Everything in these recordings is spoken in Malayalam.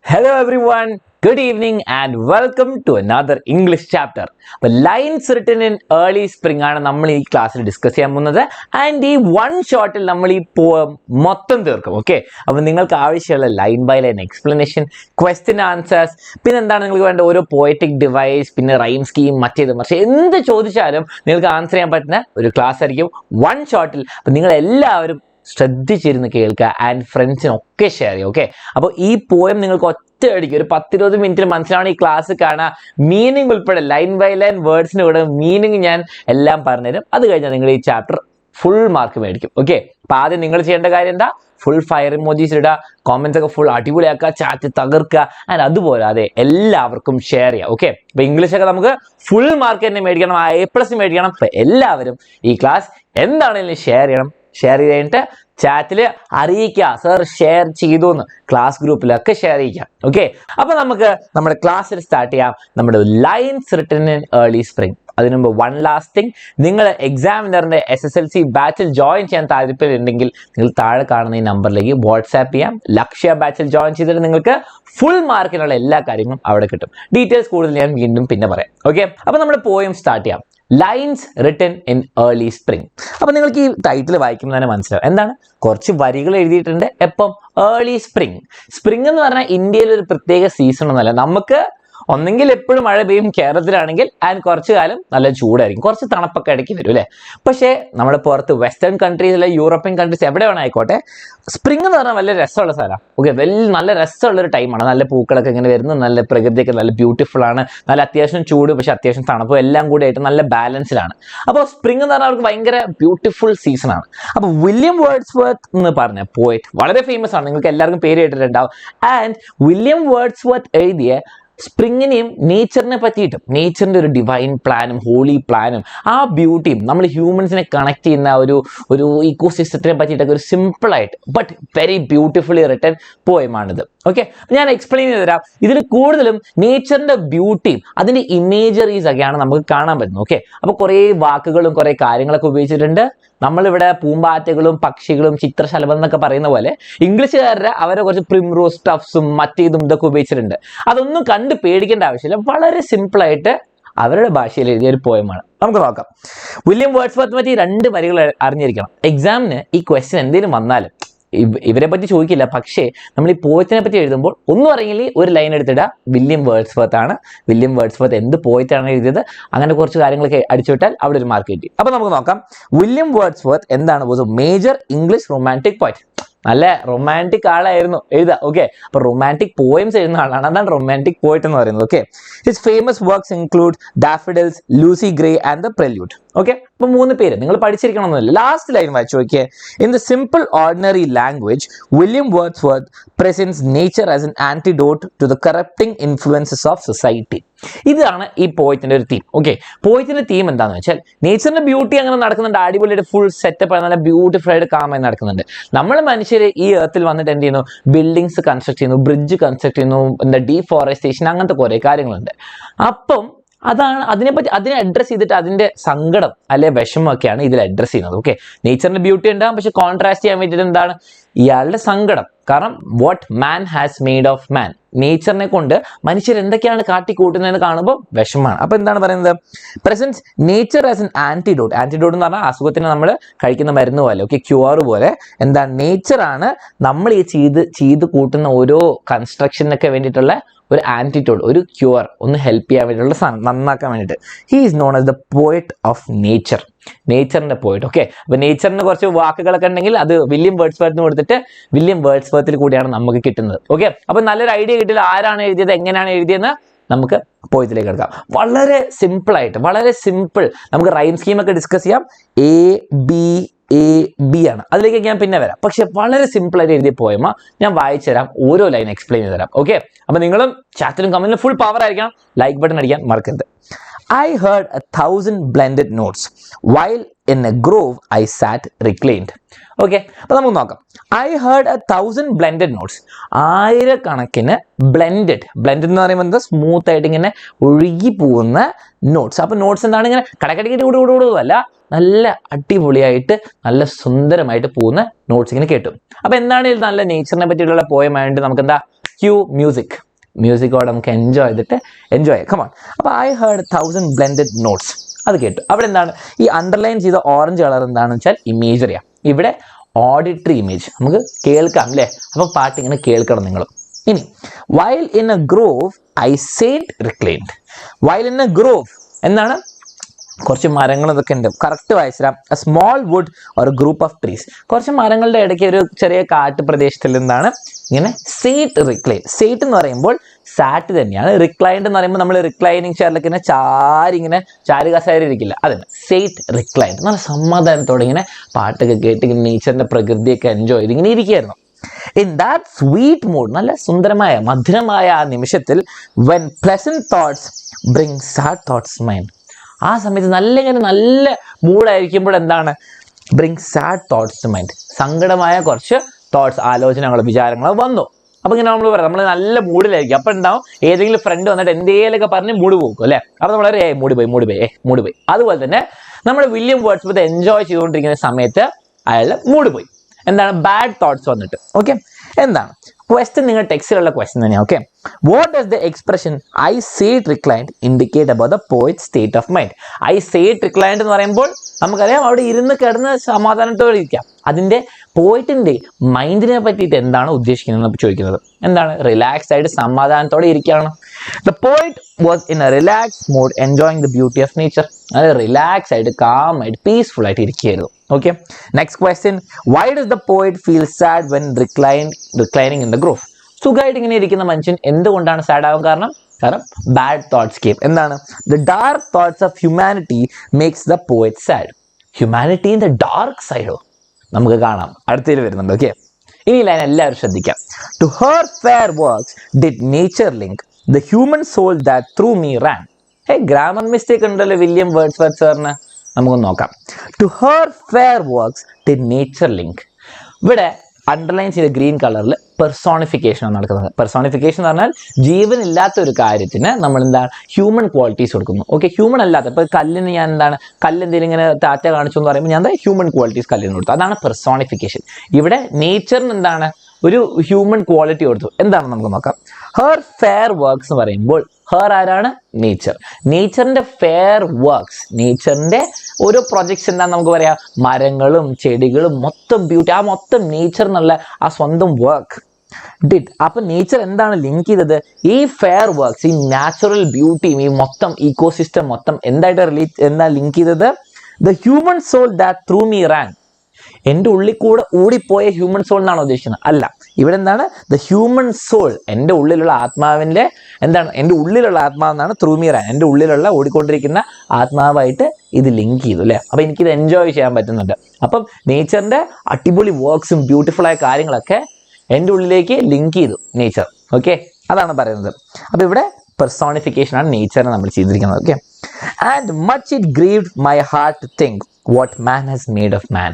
Hello everyone, good evening and welcome to another English chapter. അപ്പോൾ lines written in early spring ആണ് നമ്മൾ ഈ ക്ലാസ്സിൽ ഡിസ്കസ് ചെയ്യാൻ പോകുന്നത് ആൻഡ് ഈ വൺ ഷോട്ടിൽ നമ്മൾ ഈ പോയം മൊത്തം തീർക്കും. ഓക്കെ, അപ്പോൾ നിങ്ങൾക്ക് ആവശ്യമുള്ള line by line explanation, question answers, പിന്നെ എന്താണ് നിങ്ങൾക്ക് വേണ്ട ഓരോ പോയറ്റിക് ഡിവൈസ്, പിന്നെ റൈം സ്കീം, മറ്റേത് പക്ഷേ എന്ത് ചോദിച്ചാലും നിങ്ങൾക്ക് ആൻസർ ചെയ്യാൻ പറ്റുന്ന ഒരു ക്ലാസ് ആയിരിക്കും വൺ ഷോട്ടിൽ. അപ്പോൾ നിങ്ങൾ എല്ലാവരും ശ്രദ്ധിച്ചിരുന്ന് കേൾക്കുക ആൻഡ് ഫ്രണ്ട്സിനൊക്കെ ഷെയർ ചെയ്യുക. ഓക്കെ, അപ്പോൾ ഈ പോയം നിങ്ങൾക്ക് ഒറ്റയടിക്ക് ഒരു 10-20 മിനിറ്റിൽ മനസ്സിലാണ് ഈ ക്ലാസ് കാണുക. മീനിങ് ഉൾപ്പെടെ ലൈൻ ബൈ ലൈൻ വേർഡ്സിന് കൂടെ മീനിങ് ഞാൻ എല്ലാം പറഞ്ഞുതരും. അത് കഴിഞ്ഞാൽ നിങ്ങൾ ഈ ചാപ്റ്റർ ഫുൾ മാർക്ക് മേടിക്കും. ഓക്കെ, അപ്പൊ ആദ്യം നിങ്ങൾ ചെയ്യേണ്ട കാര്യം എന്താ? ഫുൾ ഫയർ ഇമോജീസ് ഇടുക, കോമെന്റ്സ് ഒക്കെ ഫുൾ അടിപൊളിയാക്കുക, ചാറ്റ് തകർക്കുക ആൻഡ് അതുപോലെ അതെ എല്ലാവർക്കും ഷെയർ ചെയ്യുക. ഓക്കെ, അപ്പൊ ഇംഗ്ലീഷൊക്കെ നമുക്ക് ഫുൾ മാർക്ക് തന്നെ മേടിക്കണം, A+ മേടിക്കണം. അപ്പൊ എല്ലാവരും ഈ ക്ലാസ് എന്താണെങ്കിലും ഷെയർ ചെയ്യണം. ഷെയർ ചെയ്ത് കഴിഞ്ഞിട്ട് ചാറ്റിൽ അറിയിക്കുക, സർ ഷെയർ ചെയ്തു എന്ന്. ക്ലാസ് ഗ്രൂപ്പിലൊക്കെ ഷെയർ ചെയ്യിക്കാം. ഓക്കെ, അപ്പൊ നമുക്ക് നമ്മുടെ ക്ലാസ്സിൽ സ്റ്റാർട്ട് ചെയ്യാം. നമ്മുടെ lines written in early spring. അതിനു മുമ്പ് വൺ ലാസ്റ്റ് തിങ്, നിങ്ങൾ എക്സാമിനറിന്റെ SSLC ബാച്ചിൽ ജോയിൻ ചെയ്യാൻ താല്പര്യമുണ്ടെങ്കിൽ നിങ്ങൾ താഴെ കാണുന്ന ഈ നമ്പറിലേക്ക് വാട്സാപ്പ് ചെയ്യാം. ലക്ഷ്യ ബാച്ചിൽ ജോയിൻ ചെയ്തിട്ട് നിങ്ങൾക്ക് ഫുൾ മാർക്കിനുള്ള എല്ലാ കാര്യങ്ങളും അവിടെ കിട്ടും. ഡീറ്റെയിൽസ് കൂടുതൽ ഞാൻ വീണ്ടും പിന്നെ പറയാം. ഓക്കെ, അപ്പൊ നമ്മുടെ പോയം സ്റ്റാർട്ട് ചെയ്യാം. Lines written in early spring. അപ്പൊ നിങ്ങൾക്ക് ഈ ടൈറ്റിൽ വായിക്കുമ്പോൾ തന്നെ മനസ്സിലാവും എന്താണ്. കുറച്ച് വരികൾ എഴുതിയിട്ടുണ്ട്. എപ്പം? Early spring. സ്പ്രിംഗ് എന്ന് പറഞ്ഞാൽ ഇന്ത്യയിൽ ഒരു പ്രത്യേക സീസൺ ഒന്നല്ല. നമുക്ക് ഒന്നെങ്കിൽ എപ്പോഴും മഴ പെയ്യും കേരളത്തിലാണെങ്കിൽ, ആൻഡ് കുറച്ചു കാലം നല്ല ചൂടായിരിക്കും, കുറച്ച് തണുപ്പൊക്കെ ഇടയ്ക്ക് വരും അല്ലേ. പക്ഷേ നമ്മുടെ പുറത്ത് വെസ്റ്റേൺ കൺട്രീസ് അല്ലെ യൂറോപ്യൻ കൺട്രീസ് എവിടെ വേണം ആയിക്കോട്ടെ, സ്പ്രിംഗ് എന്ന് പറഞ്ഞാൽ വലിയ രസമുള്ള സ്ഥലമാണ്. ഓക്കെ, നല്ല രസമുള്ളൊരു ടൈമാണ്. നല്ല പൂക്കളൊക്കെ ഇങ്ങനെ വരുന്നു, നല്ല പ്രകൃതിയൊക്കെ നല്ല ബ്യൂട്ടിഫുൾ ആണ്, നല്ല അത്യാവശ്യം ചൂട് പക്ഷെ അത്യാവശ്യം തണുപ്പ് എല്ലാം കൂടി ആയിട്ട് നല്ല ബാലൻസിലാണ്. അപ്പോൾ സ്പ്രിംഗ് എന്ന് പറഞ്ഞാൽ അവർക്ക് ഭയങ്കര ബ്യൂട്ടിഫുൾ സീസൺ ആണ്. അപ്പോൾ വില്യം വേർഡ്സ്വർത്ത് എന്ന് പറഞ്ഞ പോയറ്റ് വളരെ ഫേമസ് ആണ്, നിങ്ങൾക്ക് എല്ലാവർക്കും പേര് കേട്ടിട്ടുണ്ടാവും. ആൻഡ് വില്യം വേർഡ്സ്വർത്ത് എഴുതിയ സ്പ്രിങ്ങിനെയും നേച്ചറിനെ പറ്റിയിട്ടും, നേച്ചറിന്റെ ഒരു ഡിവൈൻ പ്ലാനും ഹോളി പ്ലാനും ആ ബ്യൂട്ടിയും നമ്മൾ ഹ്യൂമൻസിനെ കണക്ട് ചെയ്യുന്ന ഒരു ഇക്കോസിസ്റ്റത്തിനെ പറ്റിയിട്ടൊക്കെ ഒരു സിമ്പിളായിട്ട് ബട്ട് വെരി ബ്യൂട്ടിഫുള്ളി റിട്ടൺ പോയമാണിത്. ഓക്കെ, ഞാൻ എക്സ്പ്ലെയിൻ ചെയ്ത് തരാം. ഇതിൽ കൂടുതലും നേച്ചറിന്റെ ബ്യൂട്ടിയും അതിന്റെ ഇമേജറീസ് ഒക്കെയാണ് നമുക്ക് കാണാൻ പറ്റുന്നത്. ഓക്കെ, അപ്പൊ കുറേ വാക്കുകളും കുറെ കാര്യങ്ങളൊക്കെ ഉപയോഗിച്ചിട്ടുണ്ട്. നമ്മളിവിടെ പൂമ്പാറ്റകളും പക്ഷികളും ചിത്രശലഭം എന്നൊക്കെ പറയുന്ന പോലെ ഇംഗ്ലീഷുകാരുടെ അവരെ കുറച്ച് പ്രിംറോസ് സ്റ്റഫ്സും മറ്റേതും ഇതൊക്കെ ഉപയോഗിച്ചിട്ടുണ്ട്. അതൊന്നും കണ്ട് പേടിക്കേണ്ട ആവശ്യമില്ല. വളരെ സിമ്പിൾ ആയിട്ട് അവരുടെ ഭാഷയിൽ എഴുതിയ ഒരു പോയമാണ്. നമുക്ക് നോക്കാം. വില്യം വേർഡ്സ്വർത്ത് പറ്റി 2 വരികൾ അറിഞ്ഞിരിക്കണം. എക്സാമിന് ഈ ക്വസ്റ്റ്യൻ എന്തെങ്കിലും വന്നാലും ഇവരെ പറ്റി ചോദിക്കില്ല, പക്ഷേ നമ്മൾ ഈ പോയറ്റിനെ പറ്റി എഴുതുമ്പോൾ ഒന്നും അറിയില്ലെങ്കിൽ ഒരു ലൈൻ എടുത്തിടുക, വില്യം വേർഡ്സ്വർത്ത് ആണ്. വില്യം വേർഡ്സ്വർത്ത് എന്ത് പോയറ്റാണ് എഴുതിയത്, അങ്ങനെ കുറച്ച് കാര്യങ്ങളൊക്കെ അടിച്ചുവിട്ടാൽ അവിടെ ഒരു മാർക്ക് കിട്ടി. അപ്പൊ നമുക്ക് നോക്കാം. വില്യം വേർഡ്സ്വർത്ത് എന്താണ്? Was A major English romantic poet. നല്ല റൊമാൻറ്റിക് ആളായിരുന്നു എഴുതുക. ഓക്കെ, അപ്പൊ റൊമാൻറ്റിക് പോയംസ് എഴുതുന്ന ആളാണ്, അതാണ് റൊമാൻറ്റിക് പോയറ്റ് എന്ന് പറയുന്നത്. Okay, his famous works include daffodils, Lucy Gray and the prelude. Okay, അപ്പൊ 3 പേര് നിങ്ങൾ പഠിച്ചിരിക്കണമെന്നില്ല. ലാസ്റ്റ് ലൈൻ വായിച്ചു നോക്കിയേ. In the simple ordinary language William Wordsworth presents nature as an antidote to the corrupting influences of society. ഇതാണ് ഈ പോയറ്റിന്റെ ഒരു തീം. ഓക്കെ, പോയറ്റിന്റെ തീം എന്താണെന്ന് വെച്ചാൽ നേച്ചറിന്റെ ബ്യൂട്ടി അങ്ങനെ നടക്കുന്നുണ്ട്, അടിപൊളിയായിട്ട് ഫുൾ സെറ്റപ്പ് നല്ല ബ്യൂട്ടിഫുൾ ആയിട്ട് കാമായി നടക്കുന്നുണ്ട്. നമ്മൾ മനുഷ്യർ ഈ എർത്തിൽ വന്നിട്ട് എന്ത് ചെയ്യുന്നു? ബിൽഡിങ്സ് കൺസ്ട്രക്ട് ചെയ്യുന്നു, ബ്രിഡ്ജ് കൺസ്ട്രക്ട് ചെയ്യുന്നു, എന്താ ഡീഫോറസ്റ്റേഷൻ, അങ്ങനത്തെ കുറെ കാര്യങ്ങളുണ്ട്. അപ്പം അതിനെ അഡ്രസ് ചെയ്തിട്ട് അതിന്റെ സങ്കടം അല്ലെ വിഷമൊക്കെയാണ് ഇതിൽ അഡ്രസ് ചെയ്യുന്നത്. ഓക്കെ, നേച്ചറിന്റെ ബ്യൂട്ടി ഉണ്ടാകും, പക്ഷെ കോൺട്രാസ്റ്റ് ചെയ്യാൻ വേണ്ടിയിട്ട് എന്താണ് ഇയാളുടെ സങ്കടം. കാരണം what man has made of man, നേച്ചറിനെ കൊണ്ട് മനുഷ്യർ എന്തൊക്കെയാണ് കാട്ടിക്കൂട്ടുന്നതെന്ന് കാണുമ്പോൾ വിഷമാണ്. അപ്പൊ എന്താണ് പറയുന്നത്? Presents nature as an antidote. Antidote എന്ന് പറഞ്ഞാൽ അസുഖത്തിന് നമ്മൾ കഴിക്കുന്ന മരുന്ന് പോലെ, ഓക്കെ, ക്യൂർ പോലെ. എന്താണ്? നേച്ചറാണ് നമ്മൾ ഈ ചെയ്ത് കൂട്ടുന്ന ഓരോ കൺസ്ട്രക്ഷനൊക്കെ വേണ്ടിയിട്ടുള്ള ഒരു ആന്റിഡോട്ട്, ഒരു ക്യൂർ, ഒന്ന് ഹെൽപ്പ് ചെയ്യാൻ വേണ്ടിയിട്ടുള്ള നന്നാക്കാൻ വേണ്ടിയിട്ട്. He is known as the poet of nature. നേച്ചറിന്റെ പോയറ്റ്. ഓക്കെ, അപ്പൊ നേച്ചറിന് കുറച്ച് വാക്കുകളൊക്കെ ഉണ്ടെങ്കിൽ അത് വില്യം വേർഡ്സ്വർത്തിന് കൊടുത്തിട്ട് വില്യം വേർഡ്സ്വർത്തിൽ കൂടിയാണ് നമുക്ക് കിട്ടുന്നത്. ഓക്കെ, അപ്പൊ നല്ലൊരു ഐഡിയ കിട്ടില്ല ആരാണ് എഴുതിയത്, എങ്ങനെയാണ് എഴുതിയെന്ന് നമുക്ക് പോയത്തിലേക്ക് എടുക്കാം. വളരെ സിമ്പിൾ ആയിട്ട്, വളരെ സിമ്പിൾ. നമുക്ക് റൈം സ്കീമൊക്കെ ഡിസ്കസ് ചെയ്യാം. A B ആണ്, അതിലേക്ക് ഞാൻ പിന്നെ വരാം. പക്ഷെ വളരെ സിമ്പിൾ ആയിട്ട് എഴുതിയ പോയമ ഞാൻ വായിച്ചു തരാം, ഓരോ ലൈൻ എക്സ്പ്ലെയിൻ ചെയ്ത് തരാം. ഓക്കെ, അപ്പൊ നിങ്ങളും ചാറ്റിലും കമന്റിലും ഫുൾ പവർ ആയിരിക്കണം. ലൈക്ക് ബട്ടൺ അടിക്കാൻ മറക്കരുത്. I heard 1,000 blended notes while in a grove I sat reclined. Okay, അപ്പൊ നമുക്ക് നോക്കാം. I heard 1,000 blended notes. 1000കണക്കിന് ബ്ലെൻഡഡ് എന്ന് പറയുമ്പോൾ എന്താ? സ്മൂത്ത് ആയിട്ട് ഇങ്ങനെ ഒഴുകി പോകുന്ന നോട്ട്സ്. അപ്പൊ നോട്ട്സ് എന്താണ്? ഇങ്ങനെ കടക്കടിക്കടി കൂടുകൂടുകൂടുമല്ല, നല്ല അടിപൊളിയായിട്ട് നല്ല സുന്ദരമായിട്ട് പോകുന്ന നോട്ട്സ് ഇങ്ങനെ കേട്ടു. അപ്പൊ എന്താണ് ഇത്? നല്ല നേച്ചറിനെ പറ്റിയിട്ടുള്ള പോയമായിട്ട് നമുക്ക് എന്താ ക്യൂ മ്യൂസിക്കോടെ നമുക്ക് എൻജോയ് ചെയ്യാം. കമോൺ. അപ്പോൾ ഐ ഹേർഡ് 1000 ബ്ലെൻഡഡ് നോട്ട്സ്. അത് കേട്ടു. അവിടെ എന്താണ് ഈ അണ്ടർലൈൻ ചെയ്ത ഓറഞ്ച് കളർ എന്താണെന്ന് വെച്ചാൽ ഇമേജറിയാണ്. ഇവിടെ ഓഡിറ്ററി ഇമേജ്, നമുക്ക് കേൾക്കാം അല്ലേ? അപ്പോൾ പാട്ട് ഇങ്ങനെ കേൾക്കണം നിങ്ങൾ. ഇനി while in a grove I sat reclined. While in a grove എന്താണ്? കുറച്ച് മരങ്ങൾ ഇതൊക്കെ ഉണ്ട്. കറക്റ്റ് വായിച്ചാൽ a small wood or group of trees. കുറച്ച് മരങ്ങളുടെ ഇടയ്ക്ക് ഒരു ചെറിയ കാട്ട് പ്രദേശത്തിൽ നിന്നാണ് ഇങ്ങനെ സീറ്റ് റിക്ലൈൻ. സീറ്റ് എന്ന് പറയുമ്പോൾ സാറ്റ് തന്നെയാണ്. റിക്ലൈൻഡ് എന്ന് പറയുമ്പോൾ നമ്മൾ റിക്ലൈനിങ് ചെയറിലൊക്കെ ഇങ്ങനെ ചാരി കസേര ഇരിക്കില്ല, അതന്നെ സീറ്റ് റിക്ലൈൻഡ്. നല്ല സമാധാനത്തോടെ ഇങ്ങനെ പാട്ടൊക്കെ കേട്ട് ഇങ്ങനെ നേച്ചറിന്റെ പ്രകൃതിയൊക്കെ എൻജോയ് ചെയ്ത് ഇങ്ങനെ ഇരിക്കുകയായിരുന്നു. ഇൻ ദാറ്റ് സ്വീറ്റ് മൂഡ്, നല്ല സുന്ദരമായ മധുരമായ ആ നിമിഷത്തിൽ when pleasant thoughts bring sad thoughts mind. ആ സമയത്ത് നല്ല മൂഡായിരിക്കുമ്പോൾ എന്താണ് bring sad thoughts to mind. സങ്കടമായ കുറച്ച് തോട്ട്സ്, ആലോചനകൾ, വിചാരങ്ങൾ വന്നു. അപ്പോൾ ഇങ്ങനെ നമ്മൾ പറയാം, നമ്മൾ നല്ല മൂഡിലായിരിക്കും. അപ്പോൾ ഉണ്ടാവും ഏതെങ്കിലും ഫ്രണ്ട് വന്നിട്ട് എന്തെങ്കിലുമൊക്കെ പറഞ്ഞ് മൂഡ് പോകും അല്ലേ? അപ്പോൾ നമ്മൾ മൂഡ് പോയി. അതുപോലെ തന്നെ നമ്മൾ വില്യം വേർഡ്സ്വർത്ത് എൻജോയ് ചെയ്തുകൊണ്ടിരിക്കുന്ന സമയത്ത് അയാളുടെ മൂഡ് പോയി. എന്താണ്? ബാഡ് തോട്ട്സ് വന്നിട്ട്. ഓക്കെ, എന്താണ് ക്വസ്റ്റ്യൻ? നിങ്ങൾ ടെക്സ്റ്റിലുള്ള ക്വസ്റ്റ്യൻ തന്നെയാണ്. Okay, what does the expression I sat reclined indicate about the poet state of mind? I sat reclined എന്ന് പറയുമ്പോൾ നമുക്കറിയാം അവിടെ ഇരുന്ന് കിടന്ന് സമാധാനത്തോടെ ഇരിക്കാം. അതിൻ്റെ പോയിറ്റിന്റെ മൈൻഡിനെ പറ്റിയിട്ട് എന്താണ് ഉദ്ദേശിക്കുന്നത് ചോദിക്കുന്നത്. എന്താണ്? റിലാക്സ്ഡ് ആയിട്ട് സമാധാനത്തോടെ ഇരിക്കുകയാണ്. The poet was in a relaxed mood enjoying the beauty of nature. അത് റിലാക്സ് ആയിട്ട് കാം ആയിട്ട് പീസ്ഫുൾ ആയിട്ട് ഇരിക്കുകയായിരുന്നു. Okay, next question. Why does the poet feel sad when reclining in the grove? സുഖമായിട്ട് ഇങ്ങനെ ഇരിക്കുന്ന മനുഷ്യൻ എന്തുകൊണ്ടാണ് സാഡ് ആവാൻ കാരണം ബാഡ് തോട്ട്സ് കേം. എന്താണ്? The dark thoughts of humanity makes the poet sad. ഹ്യൂമാനിറ്റീൻ്റെ ഡാർക്ക് സൈഡോ നമുക്ക് കാണാം, അടുത്തതിൽ വരുന്നുണ്ട്. ഓക്കെ, ഇനി ലൈൻ എല്ലാവരും ശ്രദ്ധിക്കാം. To her fair works did nature link the human soul that through me ran. Grammar mistake ഉണ്ടല്ലോ വില്യം വേർഡ്സ്വർത്ത് സാറിന്. നമുക്കൊന്ന് നോക്കാം. To her fair works did nature link. ഇവിടെ അണ്ടർലൈൻ ചെയ്ത ഗ്രീൻ കളറിൽ പെർസോണിഫിക്കേഷൻ ആണ് നടക്കുന്നത്. പെർസോണിഫിക്കേഷൻ എന്ന് പറഞ്ഞാൽ ജീവനില്ലാത്ത ഒരു കാര്യത്തിന് നമ്മൾ എന്താണ് ഹ്യൂമൻ ക്വാളിറ്റീസ് കൊടുക്കുന്നു. ഓക്കെ, ഹ്യൂമൻ അല്ലാത്ത ഇപ്പോൾ കല്ലിന് ഞാൻ എന്താണ് എന്തെങ്കിലും ഇങ്ങനെ ടാറ്റ കാണിച്ചു എന്ന് പറയുമ്പോൾ ഞാൻ ഹ്യൂമൻ ക്വാളിറ്റീസ് കല്ലിന് കൊടുത്തു. അതാണ് പെർസോണിഫിക്കേഷൻ. ഇവിടെ നേച്ചറിന് എന്താണ് ഒരു ഹ്യൂമൻ ക്വാളിറ്റി കൊടുത്തു. എന്താണ് നമുക്ക് നോക്കാം. ഹെർ ഫെയർ വർക്ക്സ് എന്ന് പറയുമ്പോൾ ഹെർ ആരാണ്? നേച്ചർ. നേച്ചറിന്റെ ഫെയർ വർക്ക്സ്, നേച്ചറിന്റെ ഓരോ പ്രൊജക്ട്സ് എന്താണെന്ന് നമുക്ക് പറയാം. മരങ്ങളും ചെടികളും മൊത്തം ബ്യൂട്ടി, ആ മൊത്തം നേച്ചർ എന്നുള്ള ആ സ്വന്തം വർക്ക് ഡിഡ്. അപ്പൊ നേച്ചർ എന്താണ് ലിങ്ക് ചെയ്തത്? ഈ ഫെയർ വർക്ക്സ്, ഈ നാച്ചുറൽ ബ്യൂട്ടിയും ഈ മൊത്തം ഈക്കോസിസ്റ്റം മൊത്തം എന്താ ലിങ്ക് ചെയ്തത്? The human soul that through me ran. എൻ്റെ ഉള്ളിൽ കൂടെ ഓടിപ്പോയ ഹ്യൂമൻ സോൾ എന്നാണ് ഉദ്ദേശിക്കുന്നത്. അല്ല, ഇവിടെ എന്താണ്? ദ ഹ്യൂമൻ സോൾ, എൻ്റെ ഉള്ളിലുള്ള ആത്മാവിൻ്റെ എന്താണ്? എൻ്റെ ഉള്ളിലുള്ള ആത്മാവെന്നാണ് ത്രൂ മീ റാൻ. എൻ്റെ ഉള്ളിലുള്ള ഓടിക്കൊണ്ടിരിക്കുന്ന ആത്മാവായിട്ട് ഇത് ലിങ്ക് ചെയ്തു അല്ലേ? അപ്പം എനിക്കിത് എൻജോയ് ചെയ്യാൻ പറ്റുന്നുണ്ട്. അപ്പം നേച്ചറിൻ്റെ അടിപൊളി വർക്ക്സും ബ്യൂട്ടിഫുൾ ആയ കാര്യങ്ങളൊക്കെ എൻ്റെ ഉള്ളിലേക്ക് ലിങ്ക് ചെയ്തു നേച്ചർ. ഓക്കെ, അതാണ് പറയുന്നത്. അപ്പോൾ ഇവിടെ പെർസോണിഫിക്കേഷൻ ആണ് നേച്ചറിനെ നമ്മൾ ചെയ്തിരിക്കുന്നത്. Okay, and much it grieved my heart to think what man has made of man.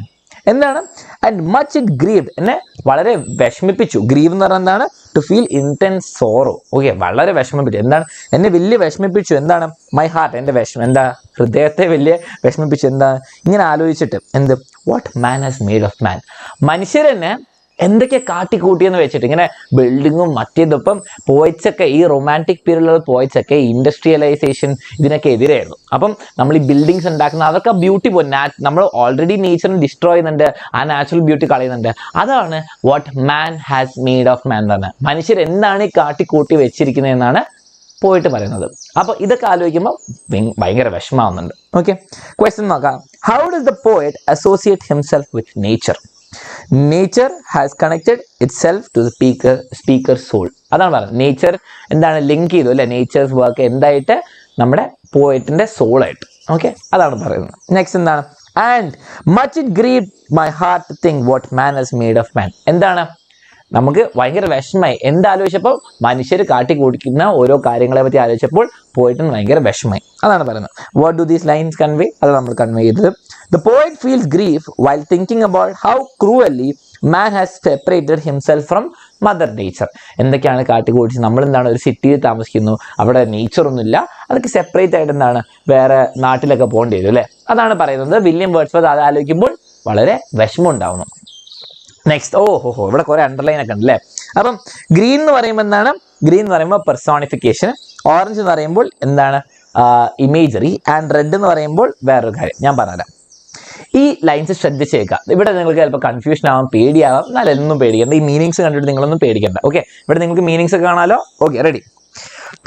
എന്താണ്? ആൻഡ് മച്ച് ഇറ്റ് ഗ്രീവ്ഡ്, എന്നെ വളരെ വിഷമിപ്പിച്ചു. ഗ്രീവ് എന്ന് പറഞ്ഞാൽ എന്താണ്? To feel intense sorrow. Okay, വളരെ വിഷമിപ്പിച്ചു. എന്താണ്? എന്നെ വലിയ വിഷമിപ്പിച്ചു. എന്താണ്? മൈ ഹാർട്ട്, എൻ്റെ എന്താ ഹൃദയത്തെ വലിയ വിഷമിപ്പിച്ചു. എന്താ? ഇങ്ങനെ ആലോചിച്ചിട്ട് എന്ത്? What man has made of man. മനുഷ്യരെന്നെ എന്തൊക്കെ കാട്ടിക്കൂട്ടിയെന്ന് വെച്ചിട്ട് ഇങ്ങനെ ബിൽഡിങ്ങും മറ്റേതൊപ്പം പോയിറ്റ്സൊക്കെ ഈ റൊമാൻറ്റിക് പീരീഡിലുള്ള പോയിറ്റ്സൊക്കെ ഇൻഡസ്ട്രിയലൈസേഷൻ ഇതിനൊക്കെ എതിരായിരുന്നു. അപ്പം നമ്മൾ ഈ ബിൽഡിങ്സ് ഉണ്ടാക്കുന്ന അതൊക്കെ ബ്യൂട്ടി പോയി നമ്മൾ ഓൾറെഡി നേച്ചറിനെ ഡിസ്ട്രോയ് ചെയ്യുന്നുണ്ട്, ആ നാച്ചുറൽ ബ്യൂട്ടി കളയുന്നുണ്ട്. അതാണ് what man has made of man എന്ന് പറഞ്ഞാൽ. മനുഷ്യർ എന്താണ് ഈ കാട്ടിക്കൂട്ടി വെച്ചിരിക്കുന്നത് എന്നാണ് പോയിട്ട് പറയുന്നത്. അപ്പോൾ ഇതൊക്കെ ആലോചിക്കുമ്പോൾ ഭയങ്കര വിഷമാവുന്നുണ്ട്. ഓക്കെ, ക്വസ്റ്റ്യൻ നോക്കാം. How does the poet associate himself with nature? Nature has connected itself to the speaker soul. അതാണ് പറയുന്നത്. നേച്ചർ എന്താണ് ലിങ്ക് ചെയ്തു അല്ലെ? നേച്ചേഴ്സ് വർക്ക് എന്തായിട്ട്? നമ്മുടെ പോയറ്റിന്റെ സോളായിട്ട്. ഓക്കെ, അതാണ് പറയുന്നത്. നെക്സ്റ്റ് എന്താണ്? And much it grieve my heart to think what man has made of man. എന്താണ്? നമുക്ക് ഭയങ്കര വിഷമമായി. എന്താലോചിച്ചപ്പോൾ മനുഷ്യർ കാട്ടിക്കൂടിക്കുന്ന ഓരോ കാര്യങ്ങളെ പറ്റി ആലോചിച്ചപ്പോൾ പോയിട്ടിന് ഭയങ്കര വിഷമമായി. അതാണ് പറയുന്നത്. What do these lines convey? അത് നമ്മൾ കൺവേ ചെയ്തത്. The poet feels grief while thinking about how cruelly man has separated himself from mother nature. എന്തൊക്കെയാണ് കാട്ടിക്കൂടിച്ച്? നമ്മൾ എന്താണ് ഒരു സിറ്റിയിൽ താമസിക്കുന്നു, അവിടെ നേച്ചർ ഒന്നുമില്ല, അതൊക്കെ സെപ്പറേറ്റ് ആയിട്ട് എന്താണ് വേറെ നാട്ടിലൊക്കെ പോകേണ്ടി വരും അല്ലേ? അതാണ് പറയുന്നത്. വില്യം വേർഡ്സ്വർത്ത് അത് ആലോചിക്കുമ്പോൾ വളരെ വിഷമം ഉണ്ടാവുന്നു. നെക്സ്റ്റ് ഇവിടെ കുറെ അണ്ടർലൈൻ ഒക്കെ ഉണ്ട് അല്ലേ. അപ്പം ഗ്രീൻ എന്ന് പറയുമ്പോൾ എന്താണ്? ഗ്രീൻ എന്ന് പറയുമ്പോൾ പെർസോണിഫിക്കേഷൻ, ഓറഞ്ച് എന്ന് പറയുമ്പോൾ എന്താണ്? ഇമേജറി, ആൻഡ് റെഡ് എന്ന് പറയുമ്പോൾ വേറൊരു കാര്യം ഞാൻ പറഞ്ഞുതരാം. ഈ ലൈൻസ് ശ്രദ്ധിച്ചേക്കാം. ഇവിടെ നിങ്ങൾക്ക് ചിലപ്പോൾ കൺഫ്യൂഷൻ ആവാം, പേടിയാവാം. എന്നാലും ഒന്നും പേടിക്കേണ്ട. ഈ മീനിങ്സ് കണ്ടിട്ട് നിങ്ങളൊന്നും പേടിക്കേണ്ട. ഓക്കെ, ഇവിടെ നിങ്ങൾക്ക് മീനിങ്സ് ഒക്കെ കാണാലോ. Okay, ready.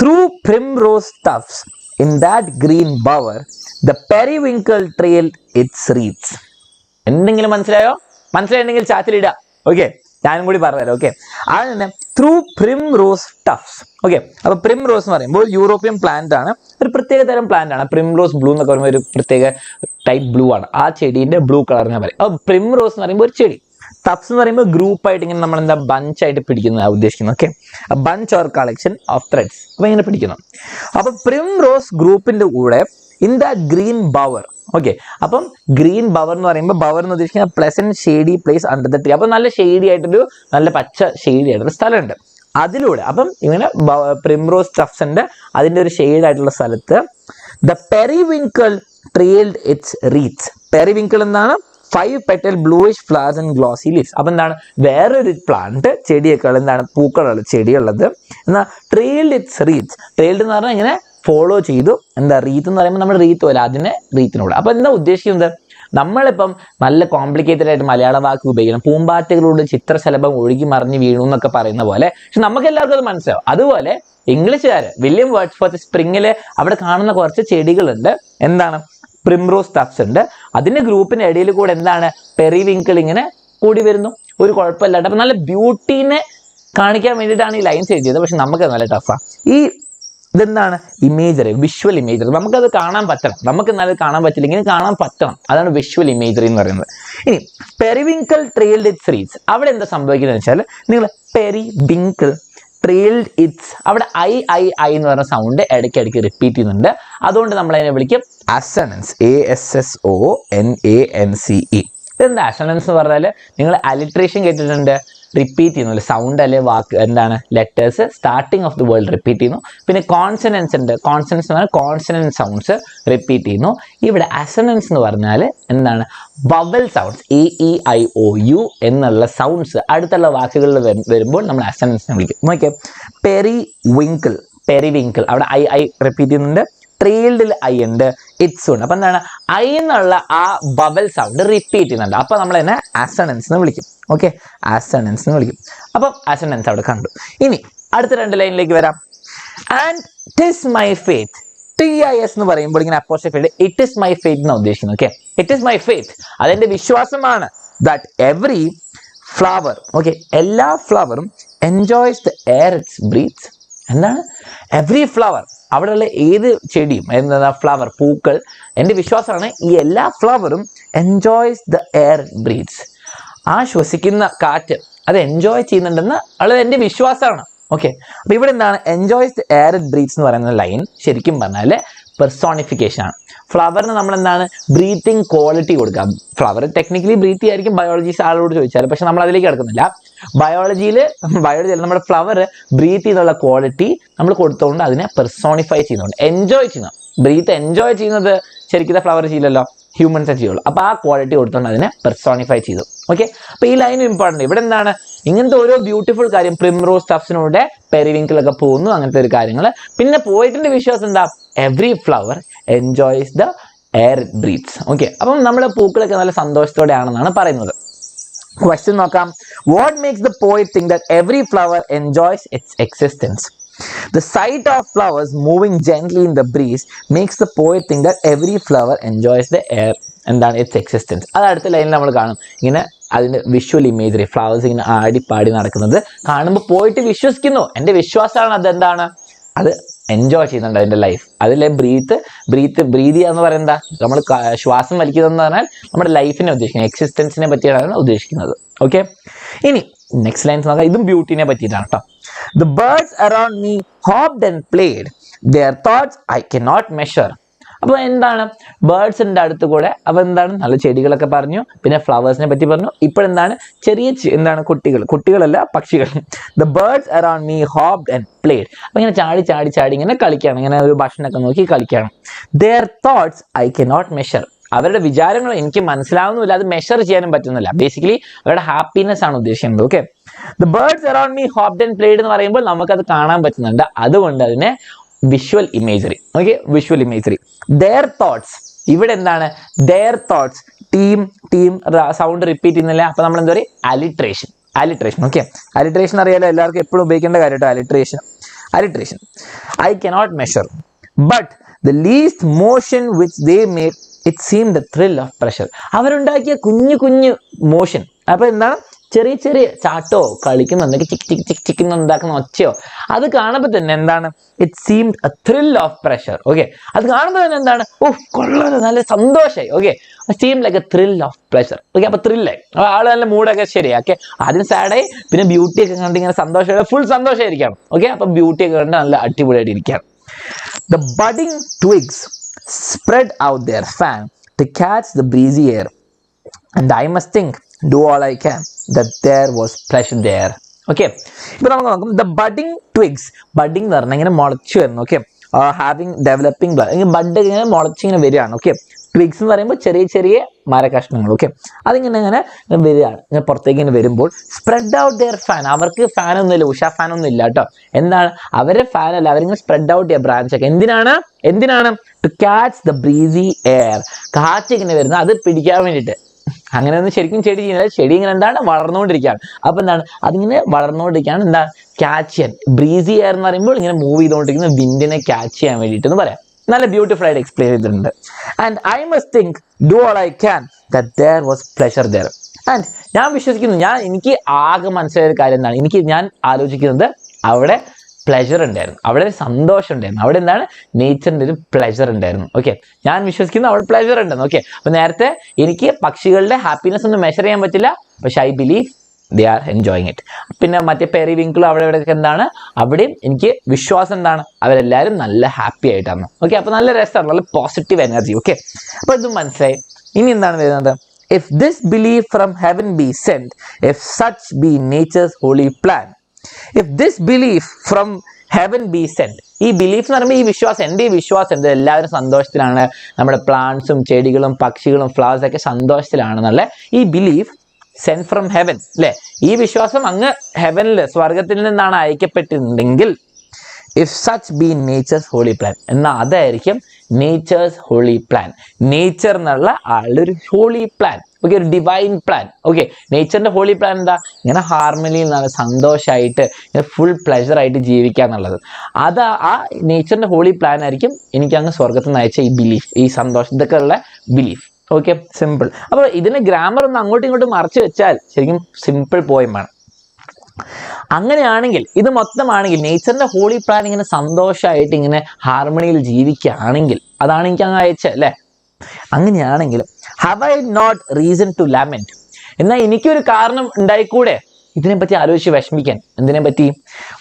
Through primrose tufts in that green bower the periwinkle trailed its wreaths. എന്തെങ്കിലും മനസ്സിലായോ? മനസ്സിലായിട്ടുണ്ടെങ്കിൽ ചാറ്റിലിടുക. ഓക്കെ, ഞാനും കൂടി പറഞ്ഞുതരാം. ഓക്കെ, അത് തന്നെ ത്രൂ primrose tufts. ഓക്കെ, അപ്പൊ primrose എന്ന് പറയുമ്പോൾ യൂറോപ്യൻ പ്ലാന്റ് ആണ്, ഒരു പ്രത്യേക തരം പ്ലാന്റ് ആണ്. primrose ബ്ലൂ എന്നൊക്കെ പറയുമ്പോൾ ഒരു പ്രത്യേക ടൈപ്പ് ബ്ലൂ ആണ്. ആ ചെടീന്റെ ബ്ലൂ കളർ ഞാൻ പറയും. അപ്പൊ primrose എന്ന് പറയുമ്പോൾ ഒരു ചെടി, ടഫ്സ് എന്ന് പറയുമ്പോൾ ഗ്രൂപ്പ് ആയിട്ട് ഇങ്ങനെ നമ്മൾ എന്താ ബഞ്ച് ആയിട്ട് പിടിക്കുന്ന ഉദ്ദേശിക്കുന്നത്. Okay, bunch or collection of threads. അപ്പൊ ഇങ്ങനെ പിടിക്കുന്നു. അപ്പൊ primrose ഗ്രൂപ്പിന്റെ കൂടെ in the green bower. Okay, അപ്പം ഗ്രീൻ ബവർ എന്ന് പറയുമ്പോൾ ബവർ എന്ന് ഉദ്ദേശിക്കുന്നത് pleasant shady place under the tree. അപ്പൊ നല്ല ഷെയ്ഡി ആയിട്ടൊരു നല്ല പച്ച ഷെയ്ഡി ആയിട്ടൊരു സ്ഥലമുണ്ട് അതിലൂടെ. അപ്പം ഇങ്ങനെ primrose tuftsന്റെ അതിന്റെ ഒരു ഷെയ്ഡ് ആയിട്ടുള്ള സ്ഥലത്ത് the periwinkle trailed its wreaths. Periwinkle എന്താണ്? 5 petal bluish flowers and glossy leaves. അപ്പൊ എന്താണ്? വേറൊരു പ്ലാന്റ് ചെടിയൊക്കെ എന്താണ്? പൂക്കളുള്ള ചെടിയുള്ളത്. എന്നാൽ ട്രെയിൽഡ് ഇറ്റ്സ് റീത്സ്. ട്രെയിൽഡ് എന്ന് പറഞ്ഞാൽ ഇങ്ങനെ ഫോളോ ചെയ്തു. എന്താ റീത്ത് എന്ന് പറയുമ്പോൾ നമ്മൾ റീത്ത് പോലെ അതിനെ റീത്തിനോട്. അപ്പൊ എന്താ ഉദ്ദേശിക്കുന്നത്? നമ്മളിപ്പം നല്ല കോംപ്ലിക്കേറ്റഡ് ആയിട്ട് മലയാള വാക്ക് ഉപയോഗിക്കണം. പൂമ്പാറ്റകളോട് ചിത്രശലഭം ഒഴുകി മറിഞ്ഞ് വീണു എന്നൊക്കെ പറയുന്ന പോലെ. പക്ഷെ നമുക്ക് എല്ലാവർക്കും അത് മനസ്സിലാവും. അതുപോലെ ഇംഗ്ലീഷുകാര് വില്യം വേർഡ്സ്വർത്ത് സ്പ്രിങ്ങില് അവിടെ കാണുന്ന കുറച്ച് ചെടികളുണ്ട്. എന്താണ്? primrose tufts ഉണ്ട്. അതിന്റെ ഗ്രൂപ്പിന്റെ ഇടയിൽ കൂടെ എന്താണ്? പെരിവിങ്കിൾ ഇങ്ങനെ കൂടി വരുന്നു. ഒരു കുഴപ്പമില്ലാണ്ട്. അപ്പൊ നല്ല ബ്യൂട്ടീനെ കാണിക്കാൻ വേണ്ടിയിട്ടാണ് ഈ ലൈൻസ് എഴുതിയത്. പക്ഷെ നമുക്ക് നല്ല ടഫാ. ഈ ഇതെന്താണ്? Imagery, visual imagery. നമുക്കത് കാണാൻ പറ്റണം. നമുക്ക് നല്ല കാണാൻ പറ്റില്ല, ഇങ്ങനെ കാണാൻ പറ്റണം. അതാണ് വിഷ്വൽ ഇമേജറി എന്ന് പറയുന്നത്. ഇനി പെരിവിങ്കിൾ ട്രെയിൽഡ് ഇറ്റ്സ് റീത്സ്. അവിടെ എന്താ സംഭവിക്കുന്നത് വെച്ചാൽ നിങ്ങൾ പെരിവിങ്കിൾ ട്രെയിൽഡ് ഇറ്റ്സ്, അവിടെ ഐ എന്ന് പറയുന്ന സൗണ്ട് ഇടയ്ക്കിടയ്ക്ക് റിപ്പീറ്റ് ചെയ്യുന്നുണ്ട്. അതുകൊണ്ട് നമ്മൾ അതിനെ വിളിക്കും അസണൻസ്. ASSONANCE. ഇതെന്താ അസണൻസ് എന്ന് പറഞ്ഞാൽ? നിങ്ങൾ അലിട്രേഷൻ കേട്ടിട്ടുണ്ട്, റിപ്പീറ്റ് ചെയ്യുന്നു സൗണ്ട് അല്ലെ വാക്ക് എന്താണ്? Letters starting of the world repeat ചെയ്യുന്നു. പിന്നെ കോൺസണൻസ് ഉണ്ട്. കോൺസണൻസ് എന്ന് പറഞ്ഞാൽ കോൺസണൻറ്റ് സൗണ്ട്സ് റിപ്പീറ്റ് ചെയ്യുന്നു. ഇവിടെ അസണൻസ് എന്ന് പറഞ്ഞാൽ എന്താണ്? വവൽ സൗണ്ട്സ്, AEIOU എന്നുള്ള സൗണ്ട്സ് അടുത്തുള്ള വാക്കുകളിൽ വരുമ്പോൾ നമ്മൾ അസണൻസിനെ വിളിക്കും. നോക്കിയാൽ പെരിവിങ്കിൾ, പെരിവിങ്കിൾ അവിടെ ഐ റിപ്പീറ്റ് ചെയ്യുന്നുണ്ട്. ട്രെയിൽഡിൽ ഐ ഉണ്ട്, ഇറ്റ്സ് ഉണ്ട്. അപ്പൊ എന്താണ്? ഐ എന്നുള്ള ആ ബബൽ സൗണ്ട് റിപ്പീറ്റ് ചെയ്യുന്നുണ്ട്. അപ്പൊ നമ്മൾ തന്നെ അസണൻസ് എന്ന് വിളിക്കും. ഓക്കെ, അസണൻസ് എന്ന് വിളിക്കും. അപ്പം അസണൻസ് അവിടെ കണ്ടു. ഇനി അടുത്ത രണ്ട് ലൈനിലേക്ക് വരാം. And it is my faith. TIS എന്ന് പറയുമ്പോൾ ഇങ്ങനെ apostrophe it is my faith എന്നാണ് ഉദ്ദേശിക്കുന്നത്. Okay, it is my faith, അതെന്റെ വിശ്വാസമാണ്. ദാറ്റ് എവറി ഫ്ലവർ, ഓക്കെ, എല്ലാ ഫ്ലവറും enjoys the air its breathes. എന്താണ്? എവറി ഫ്ലവർ, അവിടെയുള്ള ഏത് ചെടിയും എന്താ ഫ്ലവർ, പൂക്കൾ, എൻ്റെ വിശ്വാസമാണ് ഈ എല്ലാ ഫ്ലവറും എൻജോയ്സ് ദ എയർ ബ്രീത്ത്സ്. ആ ശ്വസിക്കുന്ന കാറ്റ് അത് എൻജോയ് ചെയ്യുന്നുണ്ടെന്ന് ഉള്ളത് എൻ്റെ വിശ്വാസമാണ്. ഓക്കെ, അപ്പൊ ഇവിടെ എന്താണ്? എൻജോയ്സ് ദ എയർ ബ്രീത്ത്സ് എന്ന് പറയുന്ന ലൈൻ ശരിക്കും പറഞ്ഞാൽ പെർസോണിഫിക്കേഷൻ ആണ്. ഫ്ലവറിന് നമ്മൾ എന്താണ്? ബ്രീത്തിങ് ക്വാളിറ്റി കൊടുക്കാം. ഫ്ലവർ ടെക്നിക്കലി ബ്രീത്ത് ചെയ്യായിരിക്കും ബയോളജിസ്റ്റ് ആളോട് ചോദിച്ചാൽ, പക്ഷെ നമ്മൾ അതിലേക്ക് കിടക്കുന്നില്ല. ബയോളജിയിൽ നമ്മുടെ ഫ്ലവർ ബ്രീത്ത് ചെയ്യുന്നുള്ള ക്വാളിറ്റി നമ്മൾ കൊടുത്തുകൊണ്ട് അതിനെ പെർസോണിഫൈ ചെയ്യുന്നുണ്ട്, എൻജോയ് ചെയ്യുന്നു. ബ്രീത്ത് എൻജോയ് ചെയ്യുന്നത് ശരിക്കും ഫ്ലവർ ചെയ്യില്ലല്ലോ, ഹ്യൂമൻസേ ചെയ്യുള്ളൂ. അപ്പൊ ആ ക്വാളിറ്റി കൊടുത്തുകൊണ്ട് അതിനെ പെർസോണിഫൈ ചെയ്തു. ഓക്കെ, അപ്പൊ ഈ ലൈൻ ഇമ്പോർട്ടന്റ്. ഇവിടെ എന്താണ്? ഇങ്ങനത്തെ ഓരോ ബ്യൂട്ടിഫുൾ കാര്യം, primrose tuftsനൂടെ പെരിവിങ്കിളൊക്കെ പോകുന്നു, അങ്ങനത്തെ ഒരു കാര്യങ്ങൾ. പിന്നെ പോയിട്ടിന്റെ വിശ്വാസം എന്താ? Every flower enjoys the air breathes. Okay, അപ്പം നമ്മുടെ പൂക്കളൊക്കെ നല്ല സന്തോഷത്തോടെയാണെന്നാണ് പറയുന്നത്. ക്വസ്റ്റ്യൻ നോക്കാം. What makes the poet think that every flower enjoys it's existence? The sight of flowers moving gently in the breeze makes the poet think that every flower enjoys the air. എന്താണ്? It's existence. അത് അടുത്ത ലൈനിൽ നമ്മൾ കാണും. ഇങ്ങനെ അതിന്റെ വിഷ്വൽ ഇമേജറി, ഫ്ലവേഴ്സ് ഇങ്ങനെ ആടിപ്പാടി നടക്കുന്നത് കാണുമ്പോൾ പോയിട്ട് വിശ്വസിക്കുന്നു. എൻ്റെ വിശ്വാസമാണ് അതെന്താണ്? അത് എൻജോയ് ചെയ്യുന്നുണ്ട് അതിന്റെ ലൈഫ്. അതിലെ ബ്രീത്ത് ചെയ്യുക എന്ന് പറയുന്നത് നമ്മൾ ശ്വാസം വലിക്കുന്നതെന്ന് പറഞ്ഞാൽ നമ്മുടെ ലൈഫിനെ ഉദ്ദേശിക്കുന്നത്, എക്സിസ്റ്റൻസിനെ പറ്റിയാണ് ഉദ്ദേശിക്കുന്നത്. ഓക്കെ, ഇനി നെക്സ്റ്റ് ലൈൻസ് നോക്കാം. ഇതും ബ്യൂട്ടിനെ പറ്റിയിട്ടാണ് കേട്ടോ. The birds around me hopped and played. Their thoughts I cannot measure. അപ്പൊ എന്താണ്? ബേർഡ്സിന്റെ അടുത്ത് കൂടെ അപ്പൊ എന്താണ്? നല്ല ചെടികളൊക്കെ പറഞ്ഞു, പിന്നെ ഫ്ലവേഴ്സിനെ പറ്റി പറഞ്ഞു. ഇപ്പോഴെന്താണ്? ചെറിയ എന്താണ്? കുട്ടികളല്ല, പക്ഷികൾ. The birds around me hopped and played. അപ്പൊ ഇങ്ങനെ ചാടി ഇങ്ങനെ കളിക്കുകയാണ്, ഇങ്ങനെ ഒരു ഭക്ഷണമൊക്കെ നോക്കി കളിക്കുകയാണ്. Their thoughts I cannot measure. അവരുടെ വിചാരങ്ങൾ എനിക്ക് മനസ്സിലാവുന്നില്ല, അത് മെഷർ ചെയ്യാനും പറ്റുന്നില്ല. ബേസിക്കലി അവരുടെ ഹാപ്പിനെസ് ആണ് ഉദ്ദേശിക്കുന്നത്. Okay, the birds around me hopped and played എന്ന് പറയുമ്പോൾ നമുക്കത് കാണാൻ പറ്റുന്നുണ്ട്, അതുകൊണ്ട് അതിനെ visual imagery. Okay, visual imagery. Their thoughts, ഇവിടെ എന്താണ് their thoughts, team sound repeat ചെയ്യുന്നില്ല, അപ്പൊ നമ്മൾ എന്താ പറയുക അലിട്രേഷൻ. ഓക്കെ, അലിട്രേഷൻ അറിയാലോ, എല്ലാവർക്കും എപ്പോഴും ഉപയോഗിക്കേണ്ട കാര്യം കേട്ടോ, alliteration. I cannot measure but the least motion which they made it seem the thrill of pressure. അവരുണ്ടാക്കിയ കുഞ്ഞു മോഷൻ, അപ്പൊ എന്താണ് ചെറിയ ചാട്ടോ കളിക്കുന്നുണ്ടെങ്കിൽ ചിക്ക് ചിക്ക് ചിക്ക് ചിക്ക് ഉണ്ടാക്കുന്ന ഒച്ചയോ, അത് കാണുമ്പോൾ തന്നെ എന്താണ് it seemed A thrill of pressure. Okay, അത് കാണുമ്പോൾ തന്നെ എന്താണ് കൊള്ളാതെ നല്ല സന്തോഷമായി. Okay, seam like A thrill of pleasure. Okay, അപ്പൊ ത്രില്ലായി, ആള് നല്ല മൂഡൊക്കെ ശരിയാക്കി, ആദ്യം സാഡായി, പിന്നെ ബ്യൂട്ടി ഒക്കെ കണ്ട് ഇങ്ങനെ സന്തോഷം, ഫുൾ സന്തോഷമായിരിക്കാം. ഓക്കെ, അപ്പൊ ബ്യൂട്ടി ഒക്കെ കണ്ട് നല്ല അടിപൊളിയായിട്ട് ഇരിക്കാം. The budding twigs spread out their fan to catch the breezy air, and I must think, do all I can, that there was pleasure there. Okay, ഇപ്പൊ നമുക്ക് നോക്കാം. The budding twigs, budding എന്ന് പറഞ്ഞാൽ ഇങ്ങനെ മുളച്ചു വരുന്നു. ഓക്കെ, ഹാവിങ് ഡെവലപ്പിംഗ് ബഡ് ഇങ്ങനെ മുളച്ചിങ്ങനെ വരികയാണ്. ഓക്കെ, ട്വിഗ്സ് എന്ന് പറയുമ്പോൾ ചെറിയ മരകഷ്ണങ്ങൾ. ഓക്കെ, അതിങ്ങനെ വരികയാണ്, ഇങ്ങനെ പുറത്തേക്ക് ഇങ്ങനെ വരുമ്പോൾ സ്പ്രെഡ് ഔട്ട് ദെയർ ഫാൻ, അവർക്ക് ഫാൻ ഒന്നുമില്ല, ഉഷ ഫാൻ ഒന്നും ഇല്ല കേട്ടോ. എന്താണ് അവരുടെ ഫാൻ അല്ല, അവരിങ്ങനെ സ്പ്രെഡ് ഔട്ട് ചെയ്യുക ബ്രാഞ്ച് ഒക്കെ. എന്തിനാണ് to catch the breezy air, കാറ്റ് ഇങ്ങനെ വരുന്നത് അത് പിടിക്കാൻ വേണ്ടിയിട്ട്. അങ്ങനെയൊന്നും ശരിക്കും ചെടി ചെയ്യുന്നത്, ചെടി ഇങ്ങനെ എന്താണ് വളർന്നുകൊണ്ടിരിക്കുകയാണ്. അപ്പൊ എന്താണ് അതിങ്ങനെ വളർന്നുകൊണ്ടിരിക്കുകയാണ്, എന്താ ക്യാച്ച് ചെയ്യാൻ. ബ്രീസി എയർ എന്ന് പറയുമ്പോൾ ഇങ്ങനെ മൂവ് ചെയ്തുകൊണ്ടിരിക്കുന്ന വിൻഡിനെ ക്യാച്ച് ചെയ്യാൻ വേണ്ടിയിട്ട് എന്ന് പറയാം. നല്ല ബ്യൂട്ടിഫുൾ ആയിട്ട് എക്സ്പ്ലെയിൻ ചെയ്തിട്ടുണ്ട്. And I must think, do all I can, that there was pleasure there. And ഞാൻ വിശ്വസിക്കുന്നു, എനിക്ക് ആകെ മനസ്സിലായ ഒരു കാര്യം എന്താണ്, ഞാൻ ആലോചിക്കുന്നത് അവിടെ പ്ലഷർ ഉണ്ടായിരുന്നു, അവിടെ ഒരു സന്തോഷം ഉണ്ടായിരുന്നു, അവിടെ എന്താണ് നേച്ചറിന്റെ ഒരു പ്ലഷർ ഉണ്ടായിരുന്നു. ഓക്കെ, ഞാൻ വിശ്വസിക്കുന്നു അവിടെ പ്ലഷർ ഉണ്ടെന്ന്. ഓക്കെ, അപ്പൊ നേരത്തെ എനിക്ക് പക്ഷികളുടെ ഹാപ്പിനെസ് ഒന്നും മെഷർ ചെയ്യാൻ പറ്റില്ല, പക്ഷെ I believe they are enjoying it. പിന്നെ മറ്റേ പെരിവിങ്കിളും അവിടെ എന്താണ്, അവിടെയും എനിക്ക് വിശ്വാസം എന്താണ്, അവരെല്ലാവരും നല്ല ഹാപ്പി ആയിട്ടാണ്. ഓക്കെ, അപ്പൊ നല്ല രസമാണ്, നല്ല പോസിറ്റീവ് എനർജി. ഓക്കെ, അപ്പൊ ഇതും മനസ്സിലായി. ഇനി എന്താണ് വരുന്നത്, if this belief from heaven be sent, if such be nature's holy plan. If this belief from heaven be sent, ഈ ബിലീഫ് എന്ന് പറയുമ്പോൾ ഈ വിശ്വാസം, എൻ്റെ ഈ വിശ്വാസം എന്ത്, എല്ലാവരും സന്തോഷത്തിലാണ്, നമ്മുടെ പ്ലാന്റ്സും ചെടികളും പക്ഷികളും ഫ്ലവേഴ്സ് ഒക്കെ സന്തോഷത്തിലാണെന്നുള്ള ഈ ബിലീഫ് സെൻഡ് ഫ്രം ഹെവൻ അല്ലെ, ഈ വിശ്വാസം അങ്ങ് ഹെവനിൽ സ്വർഗത്തിൽ നിന്നാണ് അയക്കപ്പെട്ടിട്ടുണ്ടെങ്കിൽ, if such be nature's holy plan, എന്നാൽ അതായിരിക്കും നേച്ചേഴ്സ് ഹോളി പ്ലാൻ. നേച്ചർ എന്നുള്ള ആളുടെ ഒരു ഹോളി പ്ലാൻ. ഓക്കെ, ഒരു ഡിവൈൻ പ്ലാൻ. ഓക്കെ, നേച്ചറിന്റെ ഹോളി പ്ലാൻ എന്താ, ഇങ്ങനെ ഹാർമണിയിൽ നിന്നാണ് സന്തോഷമായിട്ട് ഇങ്ങനെ ഫുൾ പ്ലഷർ ആയിട്ട് ജീവിക്കുക എന്നുള്ളത്. അത് ആ നേച്ചറിന്റെ ഹോളി പ്ലാൻ ആയിരിക്കും എനിക്ക് അങ്ങ് സ്വർഗത്തിൽ നിന്ന് അയച്ച ഈ ബിലീഫ്, ഈ സന്തോഷം, ഇതൊക്കെ ഉള്ള ബിലീഫ്. Okay, simple. അപ്പോൾ ഇതിന് ഗ്രാമർ ഒന്ന് അങ്ങോട്ടും ഇങ്ങോട്ടും മറച്ചു വെച്ചാൽ ശരിക്കും സിമ്പിൾ പോയമാണ്. അങ്ങനെയാണെങ്കിൽ ഇത് മൊത്തമാണെങ്കിൽ നേച്ചറിന്റെ ഹോളി പ്ലാൻ ഇങ്ങനെ സന്തോഷമായിട്ട് ഇങ്ങനെ ഹാർമണിയിൽ ജീവിക്കുകയാണെങ്കിൽ, അതാണ് എനിക്ക് അങ്ങ് അയച്ചത് അല്ലെ. അങ്ങനെയാണെങ്കിൽ have I not reason to lament, എന്നാൽ എനിക്കൊരു കാരണം ഉണ്ടായിക്കൂടെ ഇതിനെപ്പറ്റി ആലോചിച്ച് വിഷമിക്കാൻ. എന്തിനെ പറ്റി,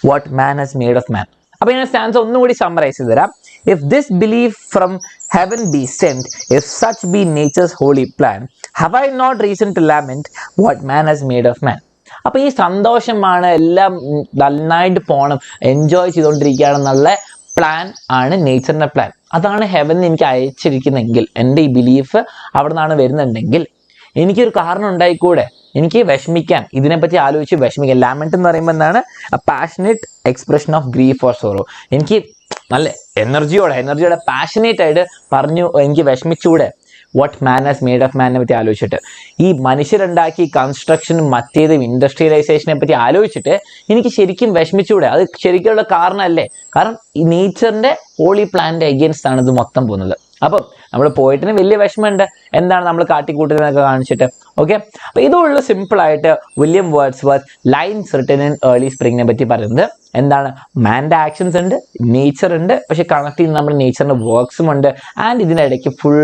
what man has made of man. അപ്പൊ ഞാൻ സ്റ്റാൻസ് ഒന്നുകൂടി സമ്മറൈസ് ചെയ്ത് തരാം. If this belief from heaven be sent, if such be nature's holy plan, have I not reason to lament what man has made of man. അപ്പൊ ഈ സന്തോഷമാണ്, എല്ലാം നന്നായിട്ട് പോകണം, എൻജോയ് ചെയ്തുകൊണ്ടിരിക്കുകയാണെന്നുള്ള പ്ലാൻ ആണ് നേച്ചറിന്റെ പ്ലാൻ. അതാണ് ഹെവൻ എനിക്ക് അയച്ചിരിക്കുന്നെങ്കിൽ, എൻ്റെ ഈ ബിലീഫ് അവിടെ നിന്നാണ് വരുന്നുണ്ടെങ്കിൽ എനിക്കൊരു കാരണം ഉണ്ടായിക്കൂടെ എനിക്ക് വിഷമിക്കാൻ, ഇതിനെപ്പറ്റി ആലോചിച്ച് വിഷമിക്കാൻ. ലാമെന്റ് എന്ന് പറയുമ്പോൾ എന്താണ്, passionate expression of grief or sorrow. എനിക്ക് നല്ല എനർജിയോടെ പാഷനേറ്റ് ആയിട്ട് പറഞ്ഞു എനിക്ക് വിഷമിച്ചൂടെ, what man has made of മാനിനെ പറ്റി ആലോചിച്ചിട്ട്. ഈ മനുഷ്യരുണ്ടാക്കി കൺസ്ട്രക്ഷനും മറ്റേതും ഇൻഡസ്ട്രിയലൈസേഷനെ പറ്റി ആലോചിച്ചിട്ട് എനിക്ക് ശരിക്കും വിഷമിച്ചൂടെ. അത് ശരിക്കുള്ള കാരണമല്ലേ, കാരണം ഈ നേച്ചറിന്റെ ഹോളി പ്ലാനിന്റെ എഗെയിൻസ്റ്റ് ആണ് ഇത് മൊത്തം പോകുന്നത്. അപ്പം നമ്മൾ പോയിട്ടിന് വലിയ വിഷമമുണ്ട്, എന്താണ് നമ്മൾ കാട്ടിക്കൂട്ടുന്നതൊക്കെ കാണിച്ചിട്ട്. ഓക്കെ, അപ്പൊ ഇതുള്ള സിമ്പിൾ ആയിട്ട് William Wordsworth lines written in early സ്പ്രിങ്ങിനെ പറ്റി പറയുന്നത് എന്താണ്, മാൻ്റെ ആക്ഷൻസ് ഉണ്ട്, നേച്ചർ ഉണ്ട്, പക്ഷെ കണക്ട് ചെയ്യുന്ന നമ്മുടെ നേച്ചറിന്റെ വർക്ക്സും ഉണ്ട്, ആൻഡ് ഇതിനിടയ്ക്ക് ഫുൾ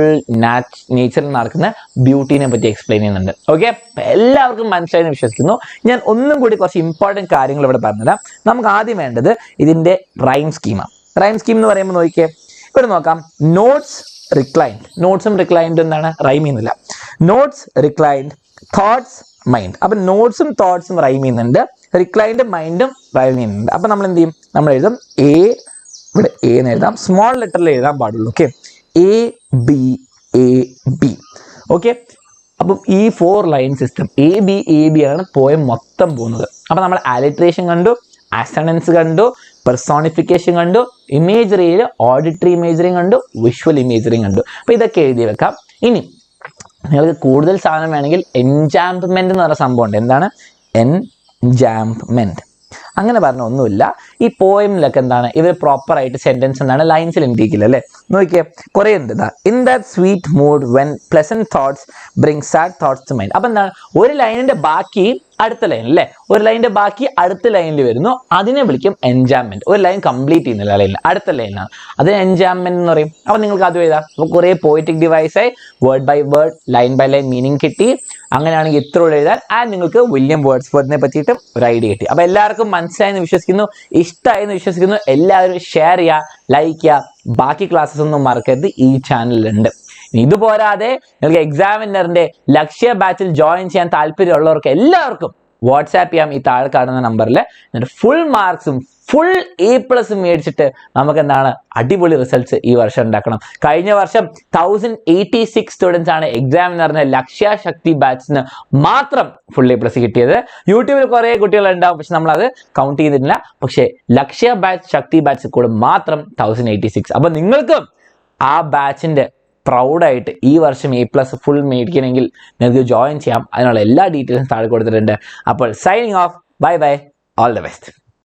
നേച്ചറിൽ നടക്കുന്ന ബ്യൂട്ടീനെ പറ്റി എക്സ്പ്ലെയിൻ ചെയ്യുന്നുണ്ട്. ഓക്കെ, എല്ലാവർക്കും മനസ്സിലായെന്ന് വിശ്വസിക്കുന്നു. ഞാൻ ഒന്നും കൂടി കുറച്ച് ഇമ്പോർട്ടൻറ്റ് കാര്യങ്ങൾ ഇവിടെ പറഞ്ഞുതരാം. നമുക്ക് ആദ്യം വേണ്ടത് ഇതിന്റെ റൈം സ്കീമാണ്. റൈം സ്കീം എന്ന് പറയുമ്പോൾ നോക്കിയേ, ഇവിടെ നോക്കാം. നോട്ട്സ് റിക്ലൈൻഡ്, നോട്ട്സും റിക്ലൈൻഡ് എന്താണ്, റൈം ചെയ്യുന്നില്ല. Notes reclined, thoughts mind. അപ്പൊ നോട്ട്സും തോട്ട്സും റൈം ചെയ്യുന്നുണ്ട്, റിക്ലൈൻഡ് മൈൻഡും റൈം ചെയ്യുന്നുണ്ട്. അപ്പൊ നമ്മൾ എന്ത് ചെയ്യും, നമ്മൾ എഴുതും എ, ഇവിടെ എ എന്ന് എഴുതാം, സ്മോൾ ലെറ്ററിൽ എഴുതാൻ പാടുള്ളൂ. Okay, A B A B. Okay, അപ്പം ഈ 4 ലൈൻ സിസ്റ്റം എ ബി ആണ് പോയം മൊത്തം പോകുന്നത്. അപ്പം നമ്മൾ അലിട്രേഷൻ കണ്ടു, അസണൻസ് കണ്ടു, പെർസോണിഫിക്കേഷൻ കണ്ടു, ഇമേജറിയിൽ ഓഡിറ്ററി ഇമേജറിങ് കണ്ടു, വിഷ്വൽ ഇമേജറിങ് കണ്ടു. അപ്പം ഇതൊക്കെ എഴുതി വെക്കാം. ഇനി നിങ്ങൾക്ക് കൂടുതൽ സാധനം വേണമെങ്കിൽ എൻജാംപ്മെന്റ് എന്ന് പറഞ്ഞ സംഭവം ഉണ്ട്. എന്താണ് എൻജാംപ്മെന്റ്? അങ്ങനെ പറഞ്ഞ ഒന്നുമില്ല. ഈ പോയമിലൊക്കെ എന്താണ് ഇവർ പ്രോപ്പറായിട്ട് സെന്റൻസ് എന്താണ് ലൈൻസിൽ എഴുതിയിട്ടില്ല അല്ലേ? നോക്കിയേ, കുറേ ഉണ്ട്. In that sweet mood when pleasant thoughts bring sad thoughts to mind. അപ്പം എന്താണ് ഒരു ലൈനിന്റെ ബാക്കി അടുത്ത ലൈൻ അല്ലേ, ഒരു ലൈനിന്റെ ബാക്കി അടുത്ത ലൈനിൽ വരുന്നു, അതിനെ വിളിക്കും എൻജാംമെന്റ്. ഒരു ലൈൻ കംപ്ലീറ്റ് ചെയ്യുന്നില്ല ലൈനിൽ, അടുത്ത ലൈനാണ്, അതിന് എൻജാംമെന്റ് എന്ന് പറയും. അപ്പം നിങ്ങൾക്ക് അത് എഴുതാം. അപ്പോൾ കുറേ പോയറ്റിക് ഡിവൈസായി word by word line by line meaning കിട്ടി. അങ്ങനെയാണെങ്കിൽ ഇത്രയോട് എഴുതാൻ. ആൻഡ് നിങ്ങൾക്ക് വില്യം വേർഡ്സ്വർത്തിനെ പറ്റിയിട്ട് ഒരു ഐഡിയ കിട്ടി. അപ്പോൾ എല്ലാവർക്കും മനസ്സിലായെന്ന് വിശ്വസിക്കുന്നു, ഇഷ്ടമായെന്ന് വിശ്വസിക്കുന്നു. എല്ലാവരും ഷെയർ ചെയ്യുക, ലൈക്ക് ചെയ്യുക. ബാക്കി ക്ലാസ്സസ് ഒന്നും മറക്കരുത്, ഈ ചാനലിലുണ്ട്. ഇതുപോരാതെ നിങ്ങൾക്ക് എക്സാമിനറിന്റെ ലക്ഷ്യ ബാച്ചിൽ ജോയിൻ ചെയ്യാൻ താല്പര്യമുള്ളവർക്ക് എല്ലാവർക്കും വാട്സാപ്പ് ചെയ്യാം ഈ താഴെ കാണുന്ന നമ്പറിൽ. എന്നിട്ട് ഫുൾ മാർക്സും ഫുൾ A+ മേടിച്ചിട്ട് നമുക്ക് എന്താണ് അടിപൊളി റിസൾട്ട്സ് ഈ വർഷം ഉണ്ടാക്കണം. കഴിഞ്ഞ വർഷം 1086 സ്റ്റുഡൻസ് ആണ് എക്സാമിനറിന് ലക്ഷ്യ ശക്തി ബാച്ചിന് മാത്രം ഫുൾ A+ കിട്ടിയത്. യൂട്യൂബിൽ കുറേ കുട്ടികൾ ഉണ്ടാവും, പക്ഷെ നമ്മളത് കൗണ്ട് ചെയ്തിട്ടില്ല. പക്ഷേ ലക്ഷ്യ ബാച്ച് ശക്തി ബാച്ച് കൂടെ മാത്രം 1086. അപ്പൊ നിങ്ങൾക്കും ആ ബാച്ചിന്റെ പ്രൗഡായിട്ട് ഈ വർഷം A+ ഫുൾ മേടിക്കണമെങ്കിൽ നിങ്ങൾക്ക് ജോയിൻ ചെയ്യാം. അതിനുള്ള എല്ലാ ഡീറ്റെയിൽസും താഴെ കൊടുത്തിട്ടുണ്ട്. അപ്പോൾ signing off, bye bye, all the best.